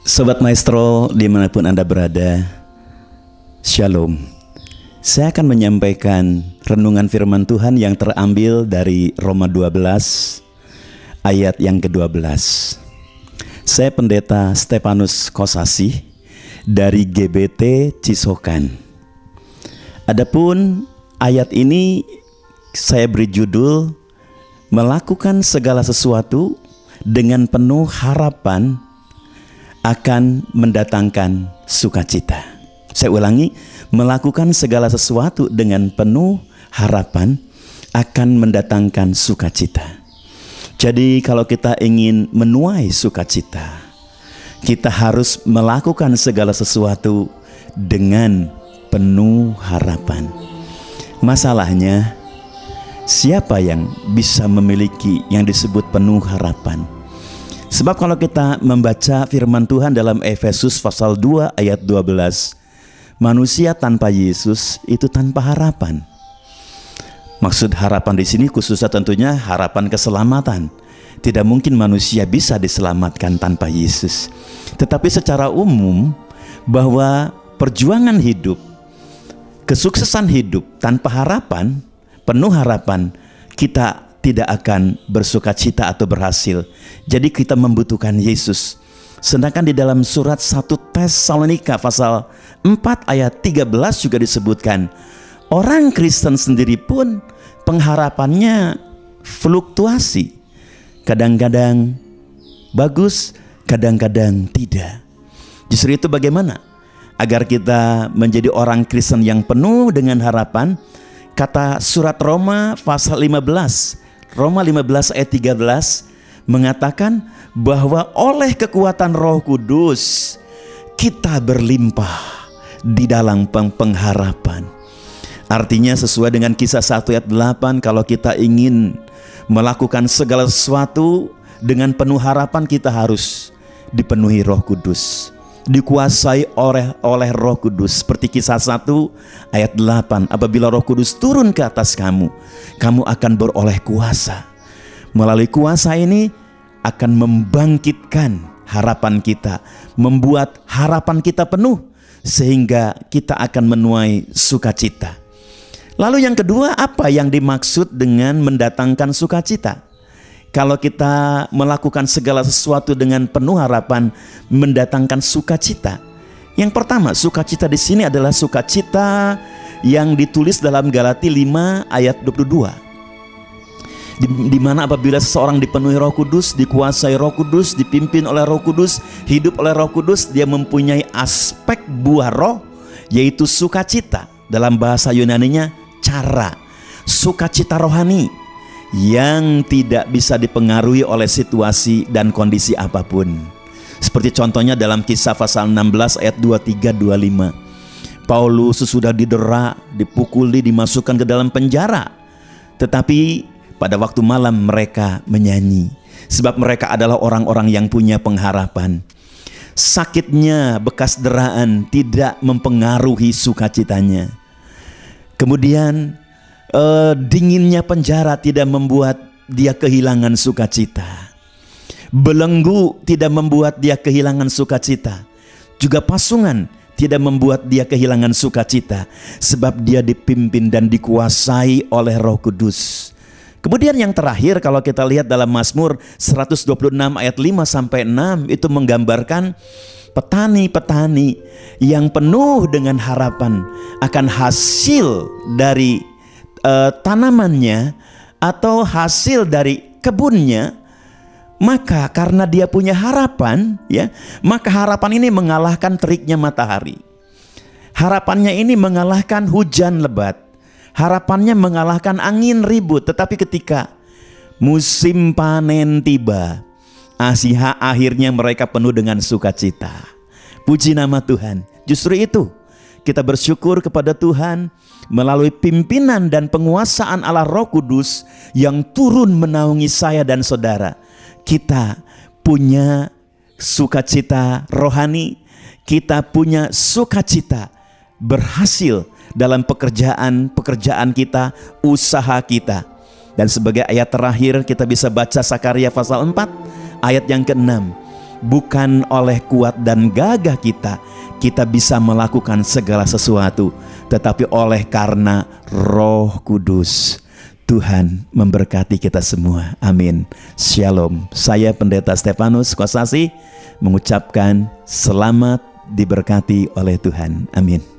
Sobat Maestro dimanapun Anda berada, Shalom. Saya akan menyampaikan renungan firman Tuhan yang terambil dari Roma 12 ayat yang ke-12. Saya Pendeta Stefanus Kosasi dari GBT Cisokan. Adapun ayat ini saya beri judul melakukan segala sesuatu dengan penuh harapan akan mendatangkan sukacita. Saya ulangi, melakukan segala sesuatu dengan penuh harapan akan mendatangkan sukacita. Jadi kalau kita ingin menuai sukacita, kita harus melakukan segala sesuatu dengan penuh harapan. Masalahnya, siapa yang bisa memiliki yang disebut penuh harapan? Sebab kalau kita membaca firman Tuhan dalam Efesus pasal 2 ayat 12, manusia tanpa Yesus itu tanpa harapan. Maksud harapan di sini khususnya tentunya harapan keselamatan. Tidak mungkin manusia bisa diselamatkan tanpa Yesus. Tetapi secara umum bahwa perjuangan hidup, kesuksesan hidup tanpa harapan, penuh harapan, kita tidak akan bersukacita atau berhasil. Jadi kita membutuhkan Yesus. Sedangkan di dalam surat 1 Tesalonika pasal 4 ayat 13 juga disebutkan, orang Kristen sendiri pun pengharapannya fluktuasi. Kadang-kadang bagus, kadang-kadang tidak. Justru itu bagaimana? Agar kita menjadi orang Kristen yang penuh dengan harapan, kata surat Roma pasal 15, Roma 15 ayat 13 mengatakan bahwa oleh kekuatan Roh Kudus kita berlimpah di dalam pengharapan. Artinya sesuai dengan Kisah 1 ayat 8, kalau kita ingin melakukan segala sesuatu dengan penuh harapan, kita harus dipenuhi Roh Kudus, dikuasai oleh Roh Kudus. Seperti Kisah 1 ayat 8, apabila Roh Kudus turun ke atas kamu, kamu akan beroleh kuasa. Melalui kuasa ini akan membangkitkan harapan kita, membuat harapan kita penuh, sehingga kita akan menuai sukacita. Lalu yang kedua, apa yang dimaksud dengan mendatangkan sukacita? Kalau kita melakukan segala sesuatu dengan penuh harapan mendatangkan sukacita. Yang pertama, sukacita di sini adalah sukacita yang ditulis dalam Galati 5 ayat 22. Di mana apabila seseorang dipenuhi Roh Kudus, dikuasai Roh Kudus, dipimpin oleh Roh Kudus, hidup oleh Roh Kudus, dia mempunyai aspek buah roh, yaitu sukacita. Dalam bahasa Yunaninya cara, sukacita rohani yang tidak bisa dipengaruhi oleh situasi dan kondisi apapun. Seperti contohnya dalam Kisah pasal 16 ayat 23-25. Paulus sesudah didera, dipukuli, dimasukkan ke dalam penjara. Tetapi pada waktu malam mereka menyanyi, sebab mereka adalah orang-orang yang punya pengharapan. Sakitnya bekas deraan tidak mempengaruhi sukacitanya. Kemudian dinginnya penjara tidak membuat dia kehilangan sukacita. Belenggu tidak membuat dia kehilangan sukacita. Juga pasungan tidak membuat dia kehilangan sukacita, sebab dia dipimpin dan dikuasai oleh Roh Kudus. Kemudian yang terakhir, kalau kita lihat dalam Mazmur 126 ayat 5-6, itu menggambarkan petani-petani yang penuh dengan harapan akan hasil dari tanamannya atau hasil dari kebunnya. Maka karena dia punya harapan, ya, maka harapan ini mengalahkan teriknya matahari. Harapannya ini mengalahkan hujan lebat. Harapannya mengalahkan angin ribut. Tetapi ketika musim panen tiba, akhirnya mereka penuh dengan sukacita. Puji nama Tuhan. Justru itu kita bersyukur kepada Tuhan melalui pimpinan dan penguasaan Allah Roh Kudus yang turun menaungi saya dan saudara. Kita punya sukacita rohani, kita punya sukacita berhasil dalam pekerjaan kita, usaha kita. Dan sebagai ayat terakhir kita bisa baca Sakaria pasal 4 ayat yang ke-6. bukan oleh kuat dan gagah kita bisa melakukan segala sesuatu, tetapi oleh karena Roh Kudus. Tuhan memberkati kita semua. Amin. Shalom. Saya Pendeta Stefanus Kosasi mengucapkan selamat diberkati oleh Tuhan. Amin.